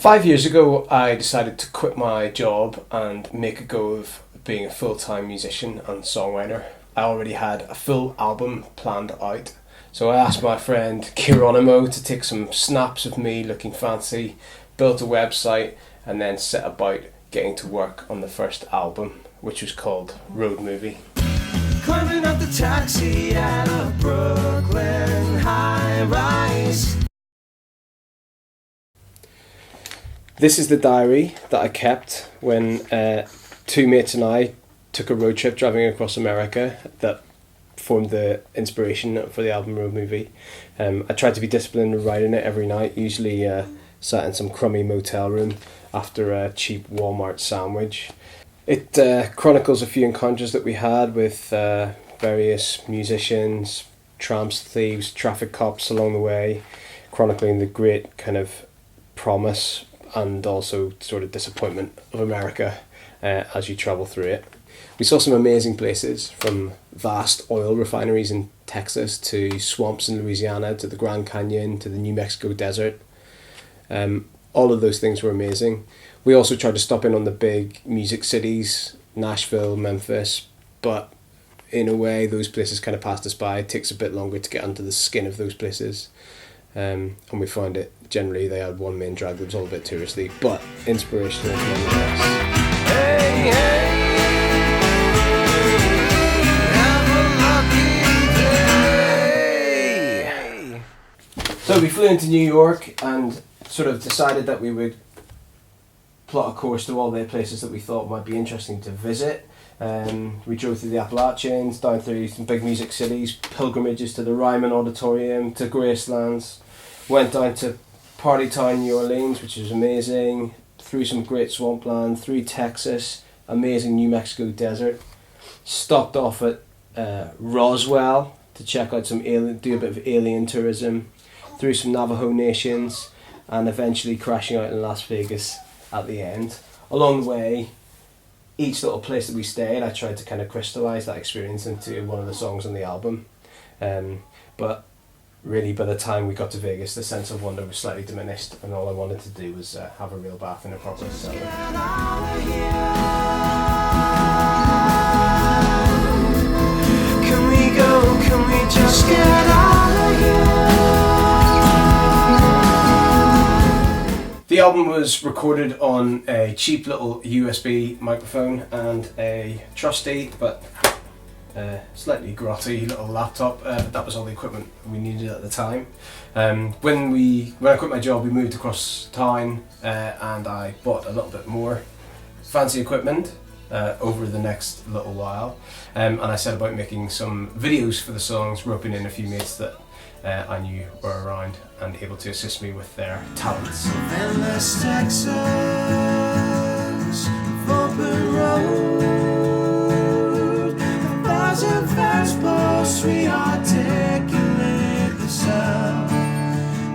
5 years ago, I decided to quit my job and make a go of being a full-time musician and songwriter. I already had a full album planned out, so I asked my friend Geronimo to take some snaps of me looking fancy, built a website, and then set about getting to work on the first album, which was called Road Movie. Climbing up the taxi at a Brooklyn high-rise. This is the diary that I kept when two mates and I took a road trip driving across America that formed the inspiration for the album Road Movie. I tried to be disciplined in writing it every night, usually sat in some crummy motel room after a cheap Walmart sandwich. It chronicles a few encounters that we had with various musicians, tramps, thieves, traffic cops along the way, chronicling the great kind of promise and also sort of disappointment of America as you travel through it. We saw some amazing places, from vast oil refineries in Texas to swamps in Louisiana to the Grand Canyon to the New Mexico desert. All of those things were amazing. We also tried to stop in on the big music cities, Nashville, Memphis, but in a way those places kind of passed us by. It takes a bit longer to get under the skin of those places. And we find it generally they had one main drag that was all a bit touristy, but inspirational nonetheless. Hey, hey, have a lucky day. So we flew into New York and sort of decided that we would plot a course to all the places that we thought might be interesting to visit. We drove through the Appalachians, down through some big music cities, pilgrimages to the Ryman Auditorium, to Gracelands, went down to Party Town, New Orleans, which was amazing, through some great swampland, through Texas, amazing New Mexico desert, stopped off at Roswell to check out some do a bit of alien tourism, through some Navajo nations, and eventually crashing out in Las Vegas at the end. Along the way, each little place that we stayed, I tried to kind of crystallise that experience into one of the songs on the album. But really, by the time we got to Vegas, the sense of wonder was slightly diminished, and all I wanted to do was have a real bath in a proper cellar. Can we go? Can we just get out of here? The album was recorded on a cheap little USB microphone and a trusty but slightly grotty little laptop. That was all the equipment we needed at the time. When I quit my job, we moved across town and I bought a little bit more fancy equipment over the next little while, and I set about making some videos for the songs, roping in a few mates that I knew were around and able to assist me with their talents. Endless Texas, open road, a thousand fastballs, we articulate the sound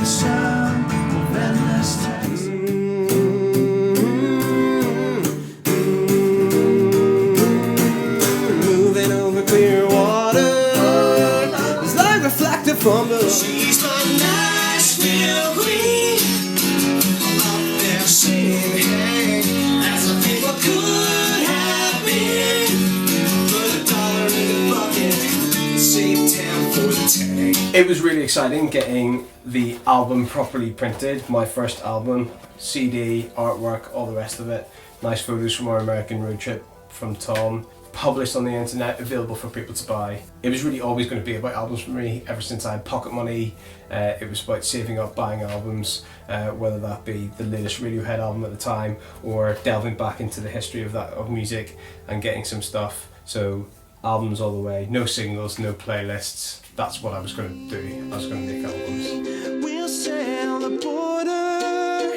of endless Texas. Moving over clear water, it's like reflective from the. She's my Nashville queen. I'm up there singing, hey, as if people could have been. Put $1 in the bucket, save town for the tank. It was really exciting getting the album properly printed, my first album, CD, artwork, all the rest of it. Nice photos from our American road trip from Tom, published on the internet, available for people to buy. It was really always going to be about albums for me. Ever since I had pocket money, it was about saving up, buying albums, whether that be the latest Radiohead album at the time or delving back into the history of music and getting some stuff. So albums all the way, no singles, no playlists. That's what I was going to do. I was going to make albums. We'll sail the border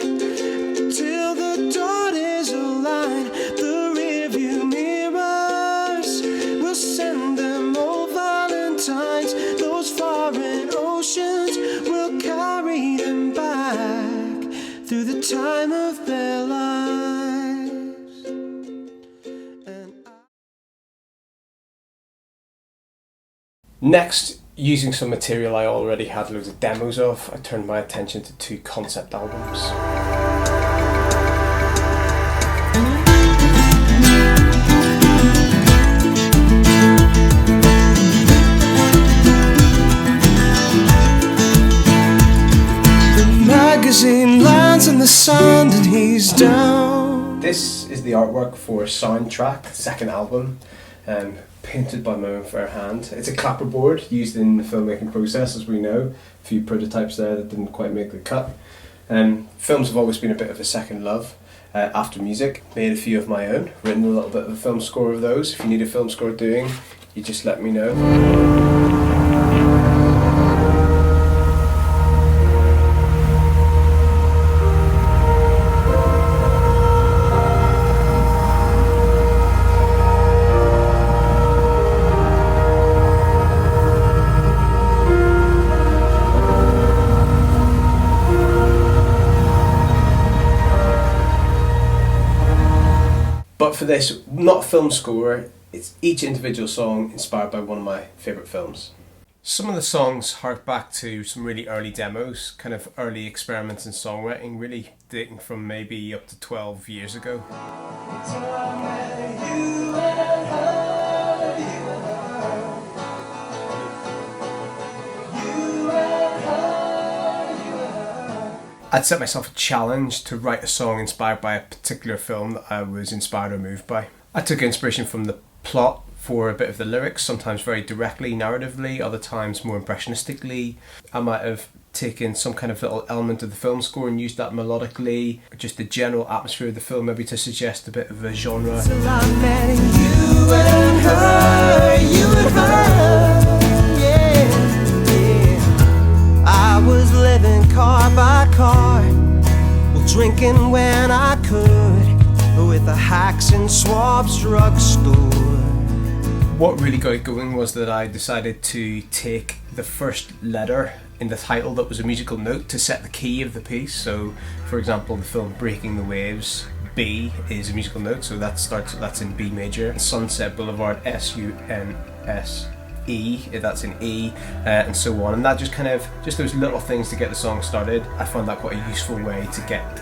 till the dawn is aligned. The rearview mirrors, we'll send them old valentines. Those foreign oceans, we'll carry them back through the time of their lives. Next, using some material I already had loads of demos of, I turned my attention to 2 concept albums. sand and he's down. This is the artwork for Soundtrack, second album, painted by my own fair hand. It's a clapperboard used in the filmmaking process, as we know. A few prototypes there that didn't quite make the cut. Films have always been a bit of a second love after music. Made a few of my own, written a little bit of a film score of those. If you need a film score doing, you just let me know. But for this, not a film score, it's each individual song inspired by one of my favourite films. Some of the songs hark back to some really early demos, kind of early experiments in songwriting, really dating from maybe up to 12 years ago. I'd set myself a challenge to write a song inspired by a particular film that I was inspired or moved by. I took inspiration from the plot for a bit of the lyrics, sometimes very directly, narratively, other times more impressionistically. I might have taken some kind of little element of the film score and used that melodically, or just the general atmosphere of the film, maybe to suggest a bit of a genre. Till I met you and her, yeah. I was living car by car, well, drinking when I could, with the hacks and swabs drugstore. What really got it going was that I decided to take the first letter in the title that was a musical note to set the key of the piece. So, for example, the film Breaking the Waves, B is a musical note, so that's in B major. Sunset Boulevard, S-U-N-S-E, that's in E, and so on. And that just those little things to get the song started. I found that quite a useful way to get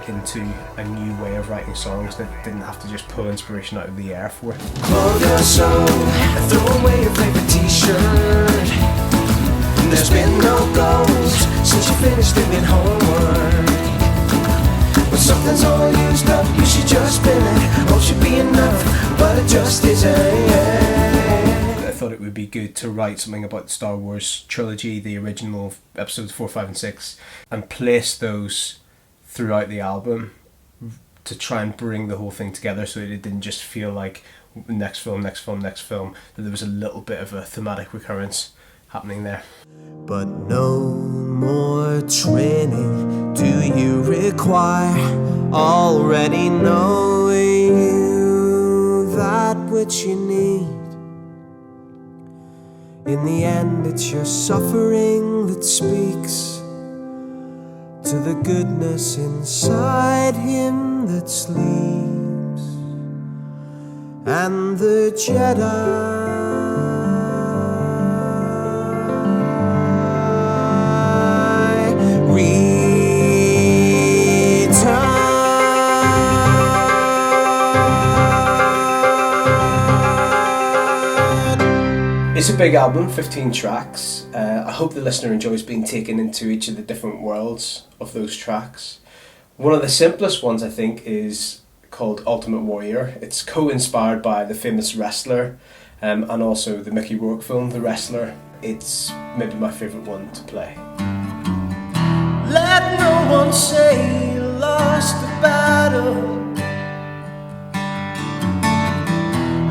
into a new way of writing songs that didn't have to just pull inspiration out of the air for it. Close your soul and throw away your favorite t-shirt. There's been no goals since you finished doing homework. When something's all used up, you should just spin it. Hope should be enough, but it just isn't. I thought it would be good to write something about the Star Wars trilogy, the original episodes 4, 5 and 6, and place those throughout the album to try and bring the whole thing together so that it didn't just feel like next film, that there was a little bit of a thematic recurrence happening there. But no more training do you require, already know you that which you need. In the end it's your suffering that speaks to the goodness inside him that sleeps. And the Jedi It's a big album, 15 tracks. I hope the listener enjoys being taken into each of the different worlds of those tracks. One of the simplest ones, I think, is called Ultimate Warrior. It's co-inspired by the famous wrestler and also the Mickey Rourke film, The Wrestler. It's maybe my favourite one to play. let no one say you lost the battle.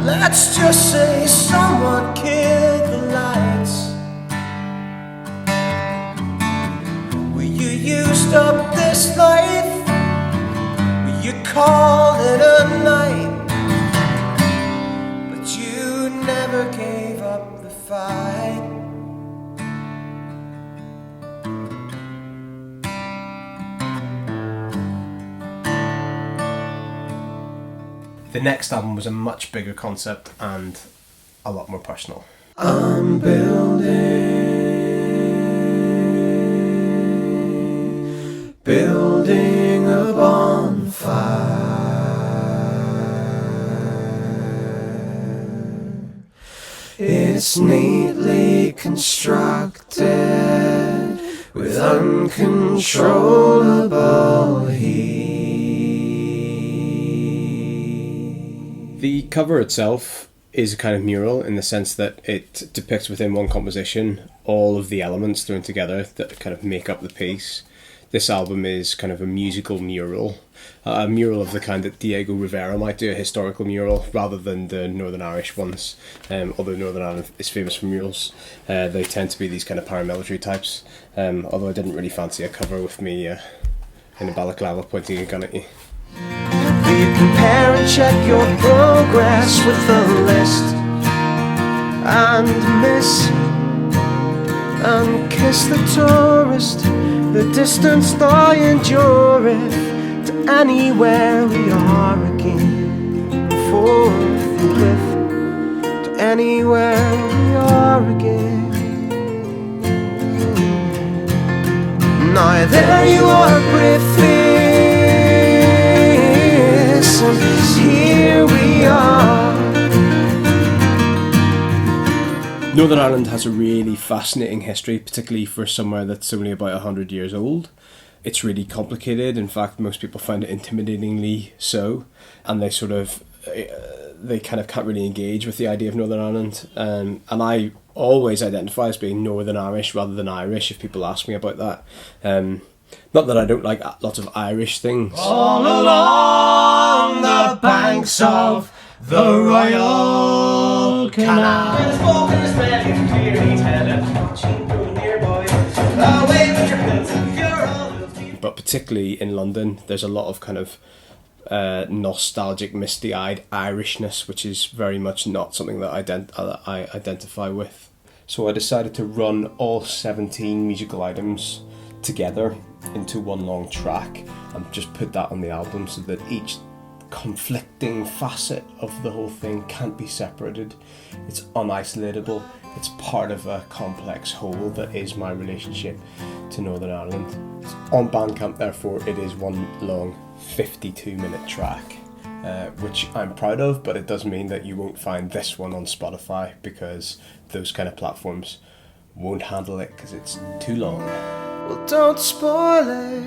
Let's just say someone killed the lights. Well, you used up this life, well, you called it a night, but you never gave up the fight. The next album was a much bigger concept and a lot more personal. I'm building a bonfire. It's neatly constructed with uncontrollable heat. The cover itself is a kind of mural in the sense that it depicts within one composition all of the elements thrown together that kind of make up the piece. This album is kind of a musical mural, a mural of the kind that Diego Rivera might do, a historical mural, rather than the Northern Irish ones. Although Northern Ireland is famous for murals, they tend to be these kind of paramilitary types. Although I didn't really fancy a cover with me in a balaclava pointing a gun at you. You compare and check your progress with the list, and miss and kiss the tourist, the distance I endureth to anywhere we are again, forthwith to anywhere we are again. Now there you are, Griffiths, and here we are. Northern Ireland has a really fascinating history, particularly for somewhere that's only about 100 years old. It's really complicated. In fact, most people find it intimidatingly so, and they kind of can't really engage with the idea of Northern Ireland. And I always identify as being Northern Irish rather than Irish if people ask me about that. Not that I don't like lots of Irish things. All along the banks of the Royal Canal, but particularly in London, there's a lot of kind of nostalgic, misty-eyed Irishness, which is very much not something that I identify with. So I decided to run all 17 musical items together into one long track and just put that on the album so that each conflicting facet of the whole thing can't be separated. It's unisolatable. It's part of a complex whole that is my relationship to Northern Ireland. It's on Bandcamp, therefore it is one long 52-minute track, which I'm proud of, but it does mean that you won't find this one on Spotify because those kind of platforms won't handle it because it's too long. Well, don't spoil it.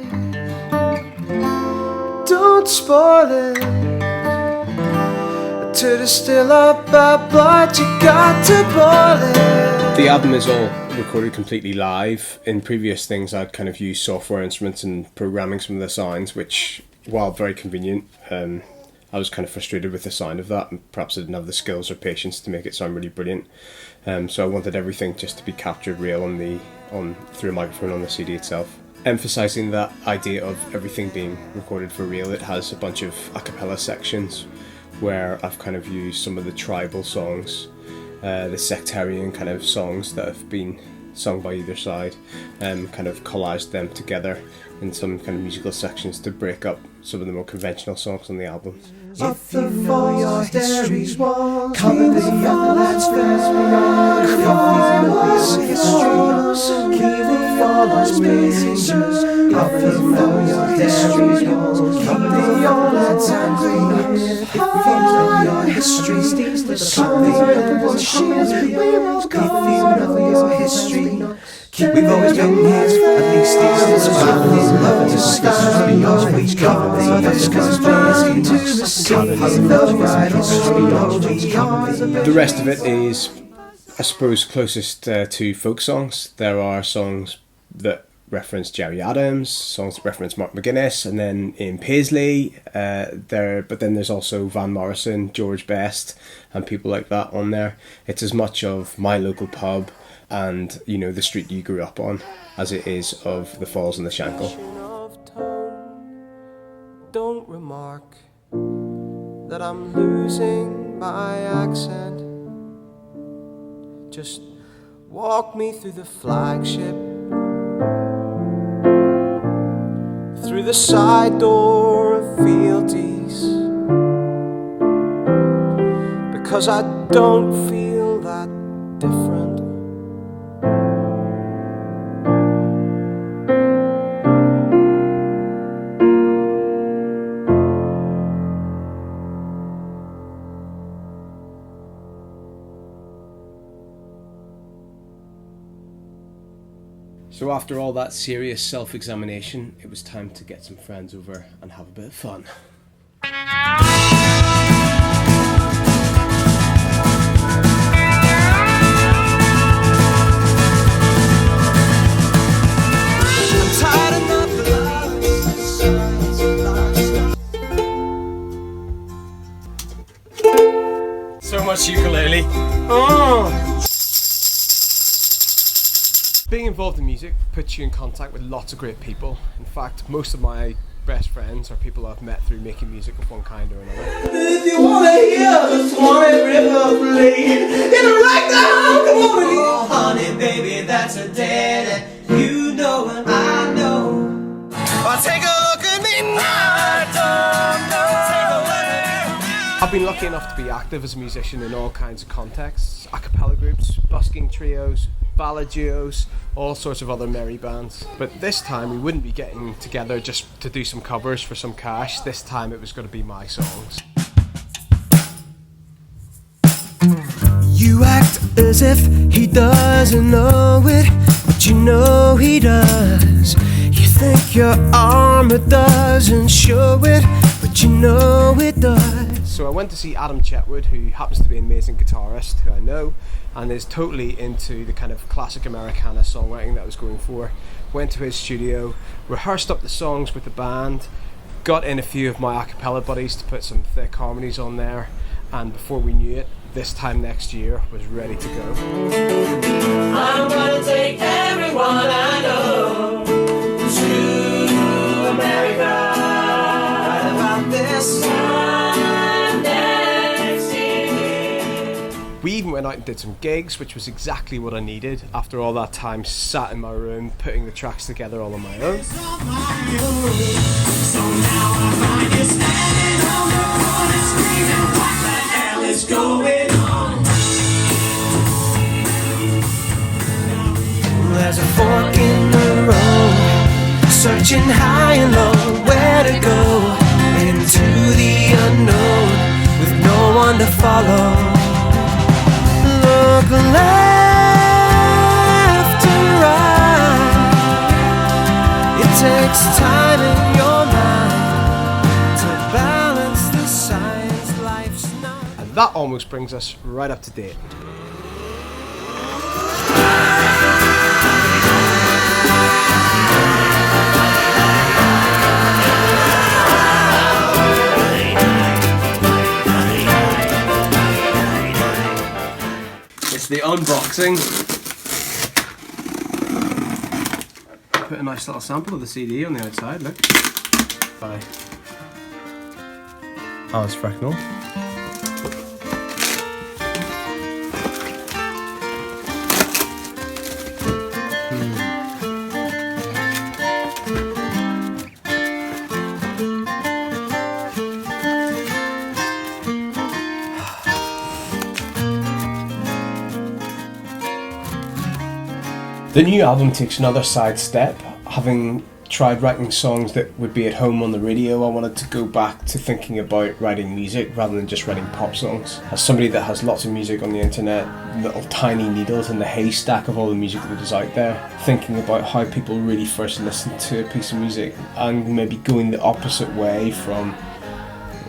Don't spoil it. To distill up our blood, you got to boil it. The album is all recorded completely live. In previous things, I'd kind of used software instruments and programming some of the sounds, which, while very convenient, I was kind of frustrated with the sound of that, and perhaps I didn't have the skills or patience to make it sound really brilliant. So I wanted everything just to be captured real through a microphone on the CD itself. Emphasising that idea of everything being recorded for real, it has a bunch of a cappella sections where I've kind of used some of the tribal songs, the sectarian kind of songs that have been sung by either side, kind of collaged them together in some kind of musical sections to break up some of the more conventional songs on the album. If you know your history, come with the other lads first. Keep the follows rangers. If you know your history, keep the old lads angry. If you know your history, come the other ones shield. If you know your history, we've always been here, at least these days. Love to start, we always cover the others, cause burn to the sea. The rest of it is, I suppose, closest to folk songs. There are songs that reference Jerry Adams, songs that reference Mark McGuinness, and then Ian Paisley. But then there's also Van Morrison, George Best, and people like that on there. It's as much of my local pub and, you know, the street you grew up on as it is of the Falls and the Shankill. Don't remark that I'm losing my accent. Just walk me through the flagship, through the side door of Fealties, because I don't feel that different. So after all that serious self-examination, it was time to get some friends over and have a bit of fun. So much ukulele. Oh! Being involved in music puts you in contact with lots of great people. In fact, most of my best friends are people I've met through making music of one kind or another. If you wanna hear the Swanee River bleed in a ragdown, come on and oh, honey, baby, that's a dead. You know and I know. Oh, take a look at me now. I don't know. Take a look at me. I've been lucky enough to be active as a musician in all kinds of contexts. A cappella groups, busking trios, ballad duos, all sorts of other merry bands. But this time we wouldn't be getting together just to do some covers for some cash. This time it was going to be my songs. You act as if he doesn't know it, but you know he does. You think your armor doesn't show it, but you know it does. So I went to see Adam Chetwood, who happens to be an amazing guitarist, who I know, and is totally into the kind of classic Americana songwriting that I was going for. Went to his studio, rehearsed up the songs with the band, got in a few of my a cappella buddies to put some thick harmonies on there, and before we knew it, this time next year was ready to go. I'm gonna take everyone I know to America. Right about this time next year. We even went out and did some gigs, which was exactly what I needed after all that time sat in my room putting the tracks together all on my own. So now I find you standing on the corner screaming, what the hell is going on? There's a fork in the road, searching high and low, where to go into the unknown with no one to follow. Look left and right. It takes time in your mind to balance the signs life's not. And that almost brings us right up to date. It's the unboxing. Put a nice little sample of the CD on the outside, look. Bye. Alice Frecknell. The new album takes another side step. Having tried writing songs that would be at home on the radio, I wanted to go back to thinking about writing music rather than just writing pop songs. As somebody that has lots of music on the internet, little tiny needles in the haystack of all the music that is out there, thinking about how people really first listen to a piece of music and maybe going the opposite way from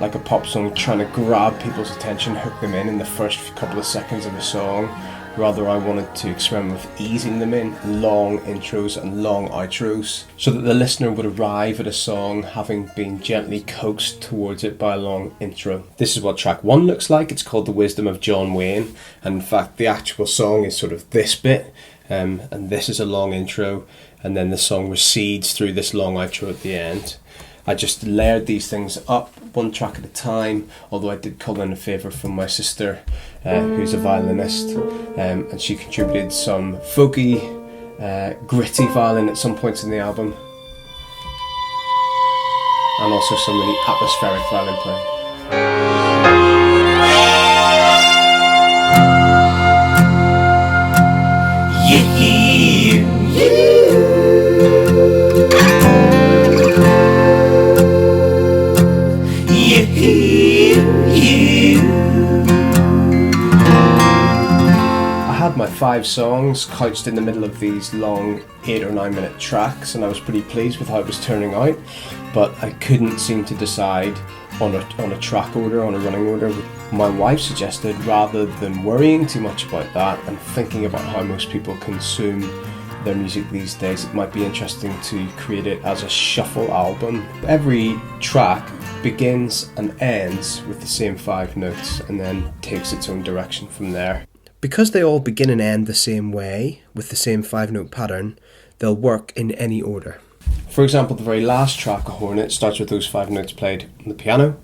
like a pop song, trying to grab people's attention, hook them in the first couple of seconds of a song. Rather, I wanted to experiment with easing them in, long intros and long outros, so that the listener would arrive at a song having been gently coaxed towards it by a long intro. This is what track 1 looks like. It's called The Wisdom of John Wayne, and in fact the actual song is sort of this bit, and this is a long intro, and then the song recedes through this long outro at the end. I just layered these things up one track at a time, although I did call in a favour from my sister, who's a violinist, and she contributed some folky, gritty violin at some points in the album, and also some really atmospheric violin playing. had my 5 songs couched in the middle of these long 8 or 9 minute tracks, and I was pretty pleased with how it was turning out, but I couldn't seem to decide on a track order, on a running order. My wife suggested, rather than worrying too much about that and thinking about how most people consume their music these days, it might be interesting to create it as a shuffle album. Every track begins and ends with the same 5 notes and then takes its own direction from there. Because they all begin and end the same way, with the same 5-note pattern, they'll work in any order. For example, the very last track, A Hornet, starts with those 5 notes played on the piano.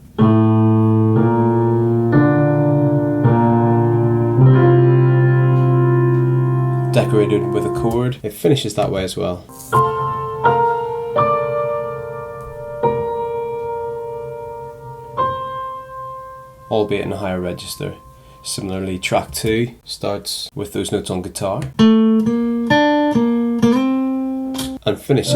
Decorated with a chord. It finishes that way as well. Albeit in a higher register. Similarly, track 2 starts with those notes on guitar and finishes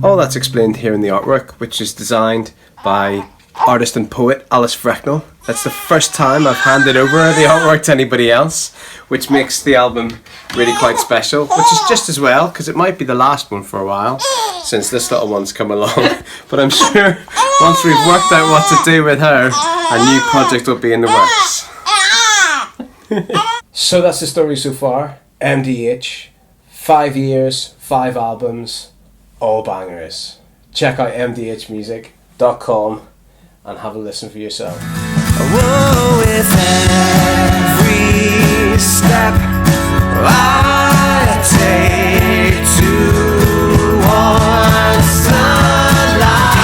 all that's explained here in the artwork, which is designed by artist and poet Alice Frecknell. That's the first time I've handed over the artwork to anybody else, which makes the album really quite special, which is just as well, because it might be the last one for a while since this little one's come along. But I'm sure once we've worked out what to do with her, a new project will be in the works. So that's the story so far. MDH, 5 years, 5 albums, all bangers. Check out mdhmusic.com and have a listen for yourself. Whoa, with every step I take towards the light,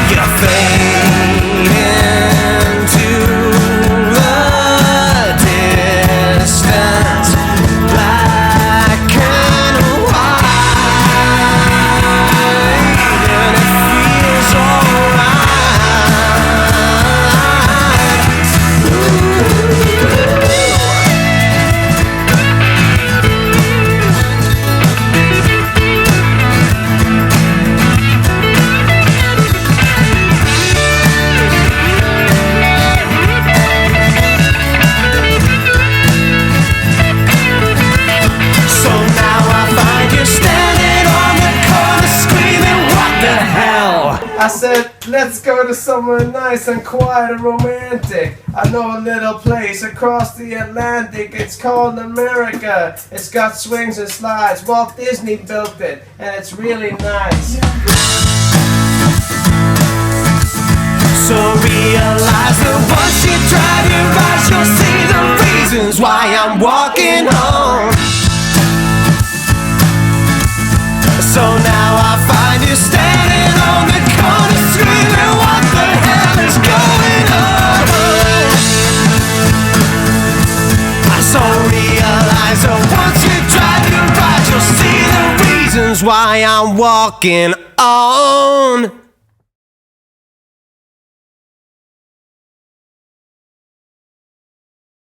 you're fading into the distance, black and white, and it feels I said, let's go to somewhere nice and quiet and romantic. I know a little place across the Atlantic. It's called America. It's got swings and slides. Walt Disney built it, and it's really nice. So realize that once you drive your eyes, you'll see the reasons why I'm walking home. So now I find you standing on the corner screaming, what the hell is going on? I so realize that once you drive your eyes, you'll see the reasons why I'm walking on.